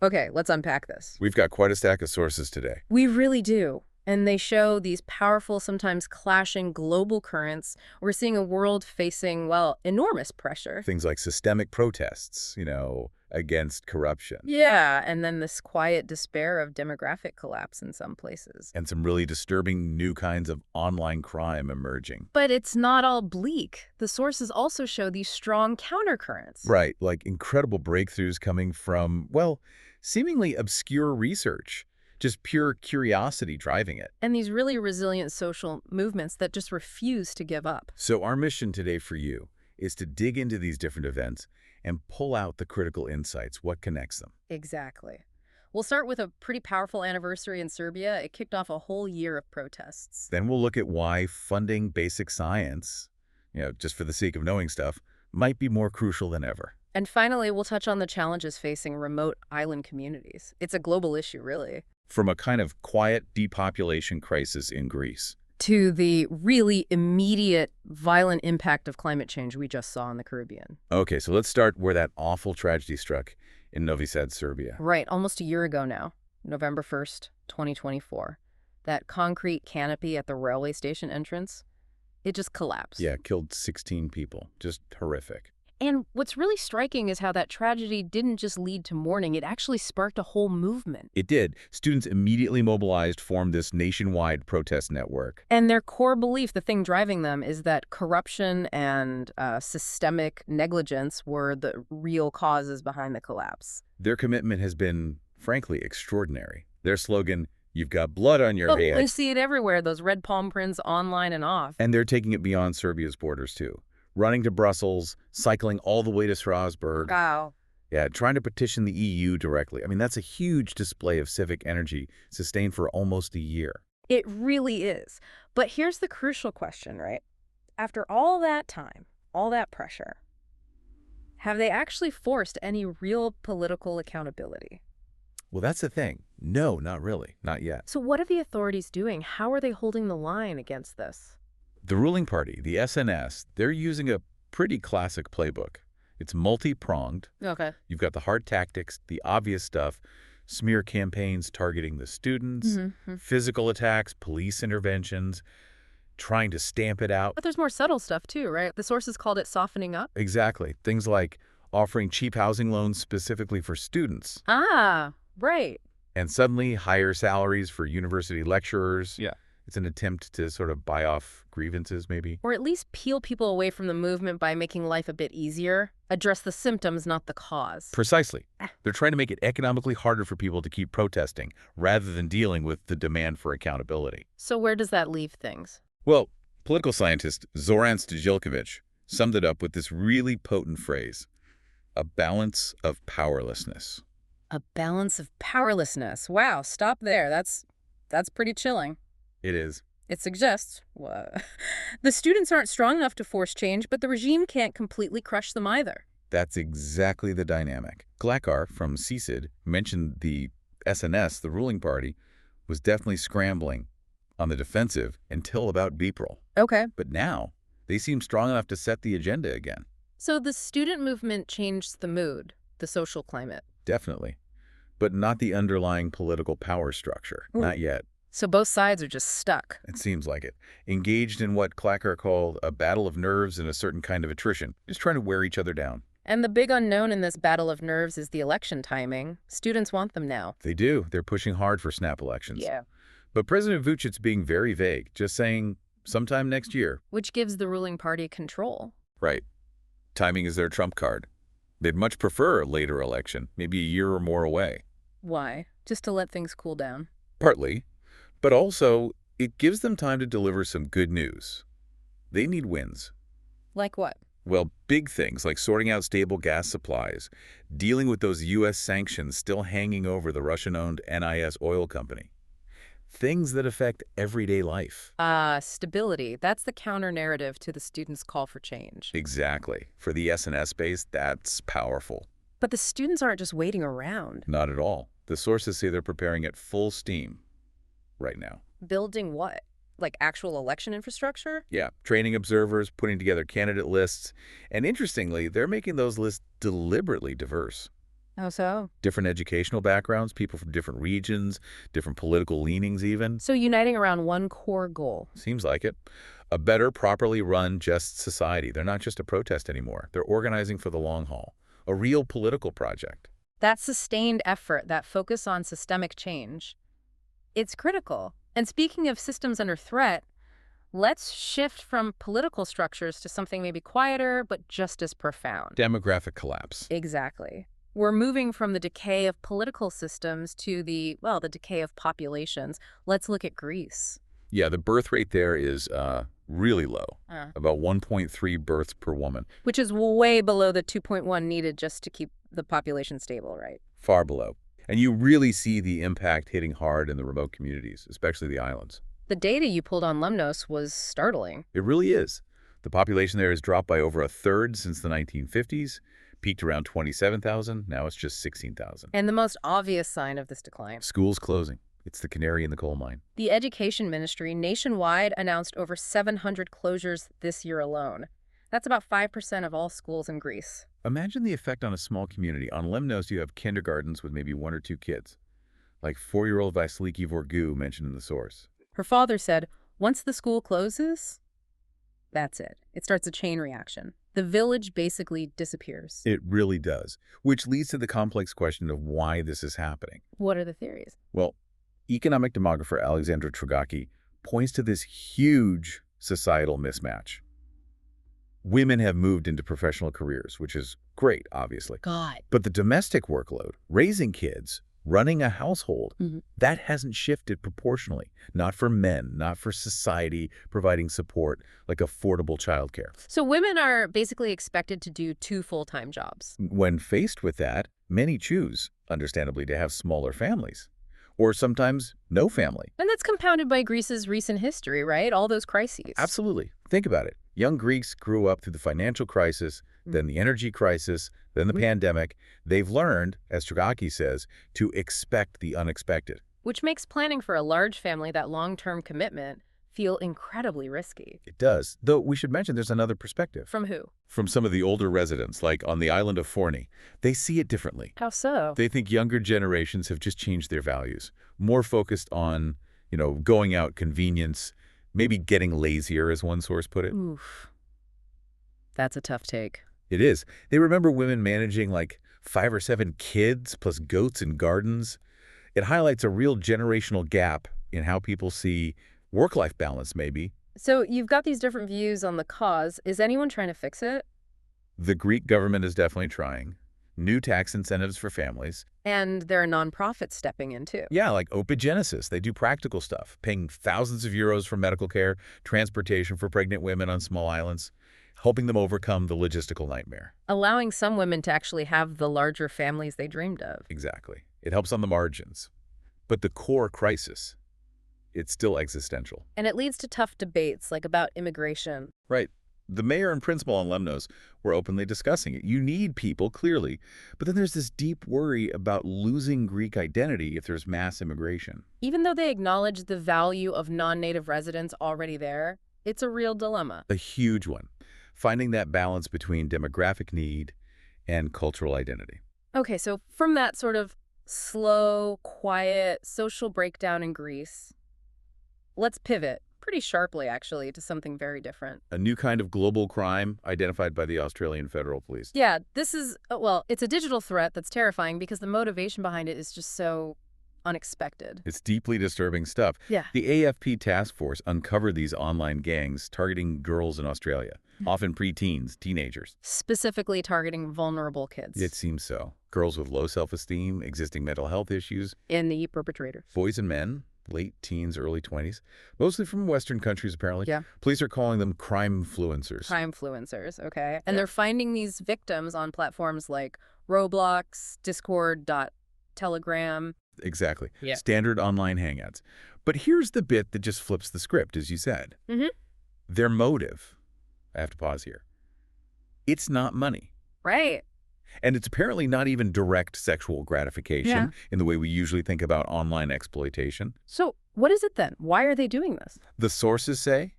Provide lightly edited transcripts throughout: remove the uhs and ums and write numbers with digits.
Okay, let's unpack this. We've got quite a stack of sources today. We really do. And they show these powerful, sometimes clashing global currents. We're seeing a world facing, well, enormous pressure. Things like systemic protests, against corruption. Yeah, and then this quiet despair of demographic collapse in some places. And some really disturbing new kinds of online crime emerging. But it's not all bleak. The sources also show these strong countercurrents. Right, like incredible breakthroughs coming from, well, seemingly obscure research. Just pure curiosity driving it. And these really resilient social movements that just refuse to give up. So our mission today for you is to dig into these different events and pull out the critical insights, what connects them. Exactly. We'll start with a pretty powerful anniversary in Serbia. It kicked off a whole year of protests. Then we'll look at why funding basic science, just for the sake of knowing stuff, might be more crucial than ever. And finally, we'll touch on the challenges facing remote island communities. It's a global issue, really. From a kind of quiet depopulation crisis in Greece To the really immediate, violent impact of climate change we just saw in the Caribbean. Okay, so let's start where that awful tragedy struck in Novi Sad, Serbia. Right, almost a year ago now, November 1st, 2024. That concrete canopy at the railway station entrance, it just collapsed. Yeah, killed 16 people. Just horrific. And what's really striking is how that tragedy didn't just lead to mourning, it actually sparked a whole movement. It did. Students immediately mobilized, formed this nationwide protest network. And their core belief, the thing driving them, is that corruption and systemic negligence were the real causes behind the collapse. Their commitment has been, frankly, extraordinary. Their slogan, "You've got blood on your hands." We see it everywhere, those red palm prints online and off. And they're taking it beyond Serbia's borders, too. Running to Brussels, cycling all the way to Strasbourg. Wow. Yeah, trying to petition the EU directly. I mean, that's a huge display of civic energy sustained for almost a year. It really is. But here's the crucial question, right? After all that time, all that pressure, have they actually forced any real political accountability? Well, that's the thing. No, not really. Not yet. So what are the authorities doing? How are they holding the line against this? The ruling party, the SNS, they're using a pretty classic playbook. It's multi-pronged. Okay. You've got the hard tactics, the obvious stuff, smear campaigns targeting the students, physical attacks, police interventions, trying to stamp it out. But there's more subtle stuff too, right? The sources called it softening up. Exactly. Things like offering cheap housing loans specifically for students. Ah, right. And suddenly higher salaries for university lecturers. Yeah. It's an attempt to sort of buy off grievances, maybe. Or at least peel people away from the movement by making life a bit easier. Address the symptoms, not the cause. Precisely. They're trying to make it economically harder for people to keep protesting rather than dealing with the demand for accountability. So where does that leave things? Well, political scientist Zoran Stojiljkovic summed it up with this really potent phrase: a balance of powerlessness. A balance of powerlessness. Wow, stop there. That's pretty chilling. It is. It suggests the students aren't strong enough to force change, but the regime can't completely crush them either. That's exactly the dynamic. Glakar from CSID mentioned the SNS, the ruling party, was definitely scrambling on the defensive until about April. Okay. But now, they seem strong enough to set the agenda again. So the student movement changed the mood, the social climate. Definitely. But not the underlying political power structure. Ooh. Not yet. So both sides are just stuck. It seems like it. Engaged in what Glakar called a battle of nerves and a certain kind of attrition. Just trying to wear each other down. And the big unknown in this battle of nerves is the election timing. Students want them now. They do. They're pushing hard for snap elections. Yeah. But President Vucic's being very vague, just saying sometime next year. Which gives the ruling party control. Right. Timing is their trump card. They'd much prefer a later election, maybe a year or more away. Why? Just to let things cool down? Partly. But also, it gives them time to deliver some good news. They need wins. Like what? Well, big things like sorting out stable gas supplies, dealing with those U.S. sanctions still hanging over the Russian-owned NIS oil company. Things that affect everyday life. Stability. That's the counter-narrative to the students' call for change. Exactly. For the SNS base, that's powerful. But the students aren't just waiting around. Not at all. The sources say they're preparing at full steam right now. Building what? Like actual election infrastructure? Yeah, training observers, putting together candidate lists. And interestingly, they're making those lists deliberately diverse. Oh, so? Different educational backgrounds, people from different regions, different political leanings even. So uniting around one core goal. Seems like it. A better, properly run, just society. They're not just a protest anymore. They're organizing for the long haul. A real political project. That sustained effort, that focus on systemic change, it's critical. And speaking of systems under threat, let's shift from political structures to something maybe quieter, but just as profound. Demographic collapse. Exactly. We're moving from the decay of political systems to the decay of populations. Let's look at Greece. Yeah, the birth rate there is really low, Uh. about 1.3 births per woman, Which is way below the 2.1 needed just to keep the population stable, right? far below. And you really see the impact hitting hard in the remote communities, especially the islands. The data you pulled on Lemnos was startling. It really is. The population there has dropped by over a third since the 1950s, peaked around 27,000, now it's just 16,000. And the most obvious sign of this decline. Schools closing. It's the canary in the coal mine. The Education Ministry nationwide announced over 700 closures this year alone. That's about 5% of all schools in Greece. Imagine the effect on a small community. On Lemnos, you have kindergartens with maybe 1 or 2 kids, like 4-year-old Vasiliki Vorgu mentioned in the source. Her father said, once the school closes, that's it. It starts a chain reaction. The village basically disappears. It really does, which leads to the complex question of why this is happening. What are the theories? Well, economic demographer Alexandra Trogaki points to this huge societal mismatch. Women have moved into professional careers, which is great, obviously. God. But the domestic workload, raising kids, running a household, that hasn't shifted proportionally. Not for men, not for society providing support like affordable childcare. So women are basically expected to do 2 full-time jobs. When faced with that, many choose, understandably, to have smaller families. Or sometimes no family. And that's compounded by Greece's recent history, right? All those crises. Absolutely. Think about it. Young Greeks grew up through the financial crisis, then the energy crisis, then the pandemic. They've learned, as Trogaki says, to expect the unexpected. Which makes planning for a large family, that long-term commitment, feel incredibly risky. It does. Though we should mention there's another perspective. From who? From some of the older residents, like on the island of Forni. They see it differently. How so? They think younger generations have just changed their values. More focused on, going out, convenience, maybe getting lazier, as one source put it. Oof. That's a tough take. It is. They remember women managing like 5 or 7 kids plus goats and gardens. It highlights a real generational gap in how people see work-life balance, maybe. So you've got these different views on the cause. Is anyone trying to fix it? The Greek government is definitely trying. New tax incentives for families. And there are nonprofits stepping in too. Yeah, like Opigenesis. They do practical stuff, paying thousands of euros for medical care, transportation for pregnant women on small islands, helping them overcome the logistical nightmare. Allowing some women to actually have the larger families they dreamed of. Exactly. It helps on the margins. But the core crisis, it's still existential. And it leads to tough debates, like about immigration. Right. The mayor and principal on Lemnos were openly discussing it. You need people, clearly, but then there's this deep worry about losing Greek identity if there's mass immigration. Even though they acknowledge the value of non-native residents already there, it's a real dilemma. A huge one. Finding that balance between demographic need and cultural identity. Okay, so from that sort of slow, quiet, social breakdown in Greece, let's pivot pretty sharply, actually, to something very different. A new kind of global crime identified by the Australian Federal Police. Yeah, this is, well, it's a digital threat that's terrifying because the motivation behind it is just so unexpected. It's deeply disturbing stuff. Yeah. The AFP task force uncovered these online gangs targeting girls in Australia, often preteens, teenagers. Specifically targeting vulnerable kids. It seems so. Girls with low self-esteem, existing mental health issues. And the perpetrator. Boys and men, late teens, early 20s, mostly from Western countries, apparently. Yeah. Police are calling them crime-fluencers. Crime-fluencers, okay. And they're finding these victims on platforms like Roblox, Discord, Telegram. Exactly. Yeah. Standard online hangouts. But here's the bit that just flips the script, as you said. Their motive, I have to pause here, it's not money. Right. And it's apparently not even direct sexual gratification in the way we usually think about online exploitation. So what is it then? Why are they doing this? The sources say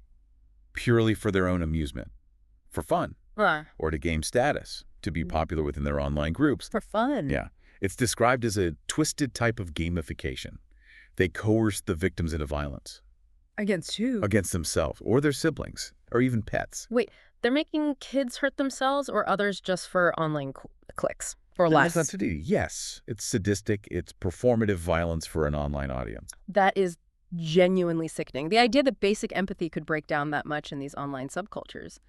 purely for their own amusement, for fun, or to gain status, to be popular within their online groups. For fun. Yeah. It's described as a twisted type of gamification. They coerce the victims into violence Against who? against themselves or their siblings or even pets. Wait, they're making kids hurt themselves or others just for online clicks or That's less? not sadistic. Yes, it's sadistic. It's performative violence for an online audience. That is genuinely sickening. The idea that basic empathy could break down that much in these online subcultures.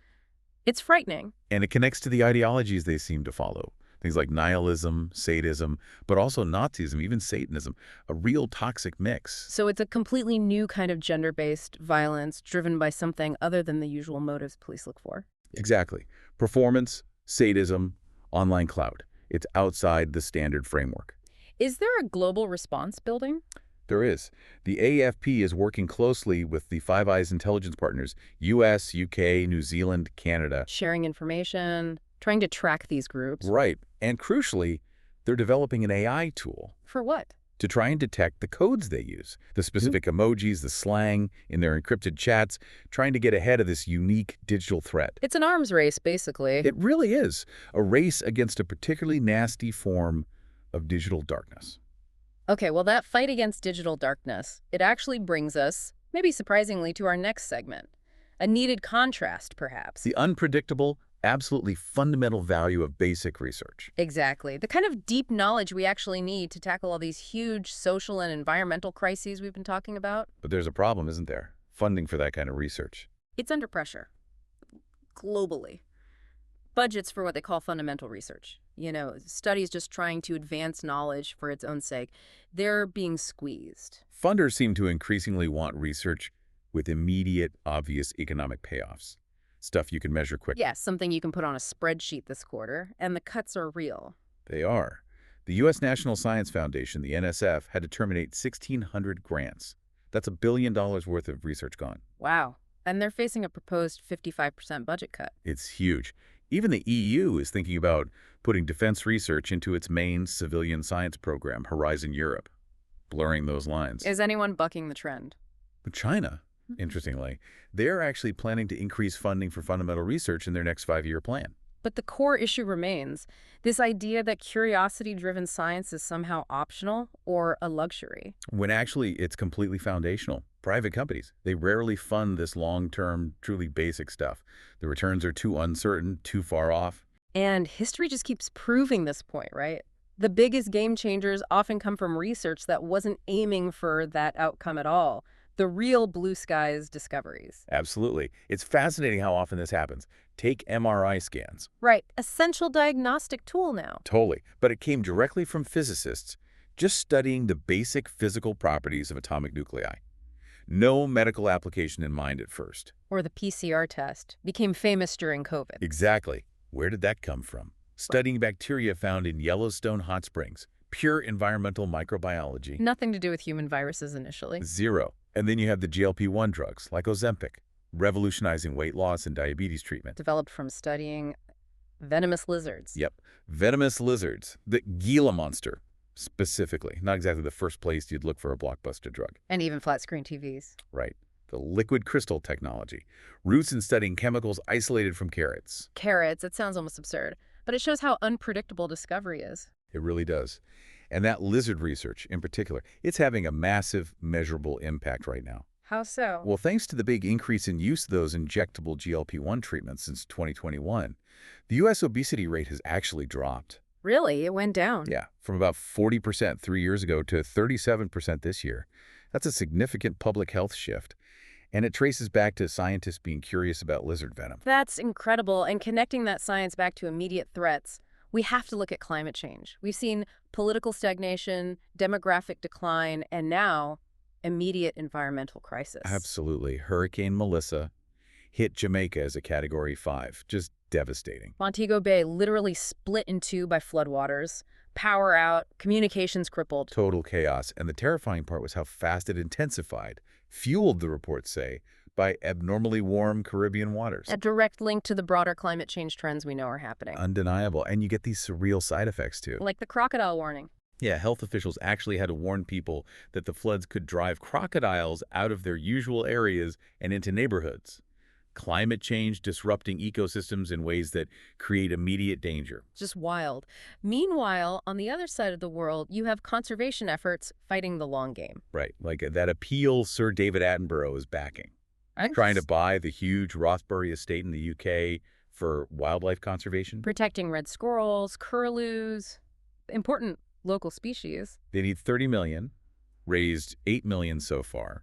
It's frightening. And it connects to the ideologies they seem to follow. Things like nihilism, sadism, but also Nazism, even Satanism, a real toxic mix. So it's a completely new kind of gender-based violence driven by something other than the usual motives police look for. Exactly. Performance, sadism, online clout. It's outside the standard framework. Is there a global response building? There is. The AFP is working closely with the Five Eyes intelligence partners, US, UK, New Zealand, Canada. Sharing information, trying to track these groups. Right. And crucially, they're developing an AI tool For what? to try and detect the codes they use, the specific emojis, the slang in their encrypted chats, trying to get ahead of this unique digital threat. It's an arms race, basically. It really is a race against a particularly nasty form of digital darkness. Okay, well, that fight against digital darkness, it actually brings us, maybe surprisingly, to our next segment. A needed contrast, perhaps. The unpredictable, absolutely fundamental value of basic research. Exactly. The kind of deep knowledge we actually need to tackle all these huge social and environmental crises we've been talking about. But there's a problem, isn't there? Funding for that kind of research. It's under pressure. Globally. Budgets for what they call fundamental research. You know, studies just trying to advance knowledge for its own sake. They're being squeezed. Funders seem to increasingly want research with immediate, obvious economic payoffs. Stuff you can measure quickly. Yes, something you can put on a spreadsheet this quarter, and the cuts are real. They are. The U.S. National Science Foundation, the NSF, had to terminate 1,600 grants. That's $1 billion worth of research gone. Wow. And they're facing a proposed 55% budget cut. It's huge. Even the EU is thinking about putting defense research into its main civilian science program, Horizon Europe, blurring those lines. Is anyone bucking the trend? But China, interestingly, they're actually planning to increase funding for fundamental research in their next 5-year plan. But the core issue remains, this idea that curiosity-driven science is somehow optional or a luxury. When actually it's completely foundational. Private companies, they rarely fund this long-term, truly basic stuff. The returns are too uncertain, too far off. And history just keeps proving this point, right? The biggest game changers often come from research that wasn't aiming for that outcome at all. The real blue skies discoveries. Absolutely. It's fascinating how often this happens. Take MRI scans. Right. Essential diagnostic tool now. Totally. But it came directly from physicists just studying the basic physical properties of atomic nuclei. No medical application in mind at first. Or the PCR test became famous during COVID. Exactly. Where did that come from? Studying bacteria found in Yellowstone hot springs. Pure environmental microbiology. Nothing to do with human viruses initially. Zero. And then you have the GLP-1 drugs, like Ozempic, revolutionizing weight loss and diabetes treatment. Developed from studying venomous lizards. Yep. Venomous lizards. The Gila monster, specifically. Not exactly the first place you'd look for a blockbuster drug. And even flat-screen TVs. Right. The liquid crystal technology. Roots in studying chemicals isolated from carrots. Carrots, it sounds almost absurd. But it shows how unpredictable discovery is. It really does. And that lizard research, in particular, it's having a massive, measurable impact right now. How so? Well, thanks to the big increase in use of those injectable GLP-1 treatments since 2021, the U.S. obesity rate has actually dropped. Really? It went down? Yeah, from about 40% 3 years ago to 37% this year. That's a significant public health shift. And it traces back to scientists being curious about lizard venom. That's incredible. And connecting that science back to immediate threats, we have to look at climate change. We've seen political stagnation, demographic decline, and now immediate environmental crisis. Absolutely. Hurricane Melissa hit Jamaica as a Category 5. Just devastating. Montego Bay literally split in two by floodwaters. Power out, communications crippled. Total chaos. And the terrifying part was how fast it intensified, fueled, the reports say, by abnormally warm Caribbean waters. A direct link to the broader climate change trends we know are happening. Undeniable. And you get these surreal side effects, too. Like the crocodile warning. Yeah, health officials actually had to warn people that the floods could drive crocodiles out of their usual areas and into neighborhoods. Climate change disrupting ecosystems in ways that create immediate danger. Just wild. Meanwhile, on the other side of the world, you have conservation efforts fighting the long game. Right, like that appeal Sir David Attenborough is backing. I'm Trying to buy the huge Rothbury estate in the UK for wildlife conservation. protecting red squirrels, curlews, important local species. They need 30 million, raised 8 million so far.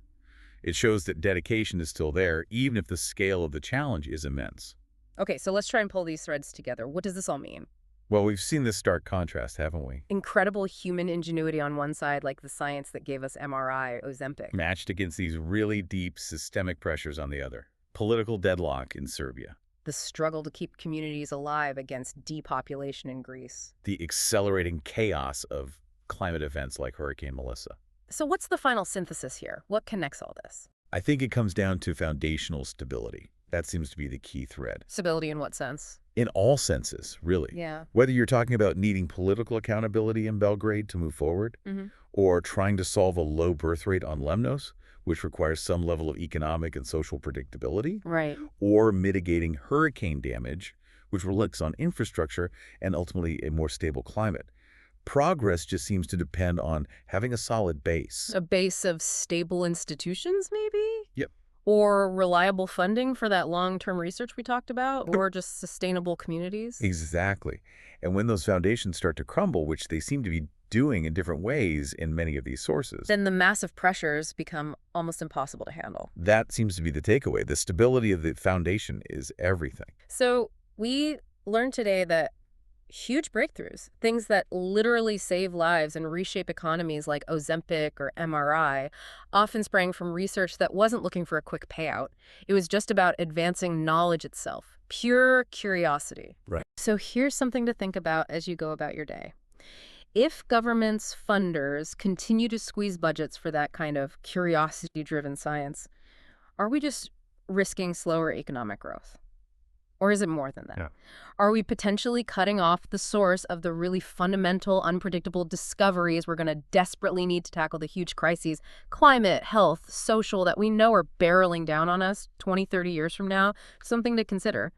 It shows that dedication is still there, even if the scale of the challenge is immense. Okay, so let's try and pull these threads together. What does this all mean? Well, we've seen this stark contrast, haven't we? Incredible human ingenuity on one side, like the science that gave us MRI, Ozempic. Matched against these really deep systemic pressures on the other. Political deadlock in Serbia. The struggle to keep communities alive against depopulation in Greece. The accelerating chaos of climate events like Hurricane Melissa. So what's the final synthesis here? What connects all this? I think it comes down to foundational stability. That seems to be the key thread. Stability in what sense? In all senses, really. Yeah. Whether you're talking about needing political accountability in Belgrade to move forward, or trying to solve a low birth rate on Lemnos, which requires some level of economic and social predictability, Right. or mitigating hurricane damage, which relies on infrastructure and ultimately a more stable climate. Progress just seems to depend on having a solid base. A base of stable institutions, maybe? Yep. Or reliable funding for that long-term research we talked about, or just sustainable communities? Exactly. And when those foundations start to crumble, which they seem to be doing in different ways in many of these sources, Then the massive pressures become almost impossible to handle. that seems to be the takeaway. The stability of the foundation is everything. So we learned today that huge breakthroughs, things that literally save lives and reshape economies like Ozempic or MRI, often sprang from research that wasn't looking for a quick payout. It was just about advancing knowledge itself, pure curiosity. Right. So here's something to think about as you go about your day. If governments' funders continue to squeeze budgets for that kind of curiosity-driven science, are we just risking slower economic growth? Or is it more than that? Yeah. Are we potentially cutting off the source of the really fundamental, unpredictable discoveries we're going to desperately need to tackle the huge crises, climate, health, social, that we know are barreling down on us 20, 30 years from now? Something to consider.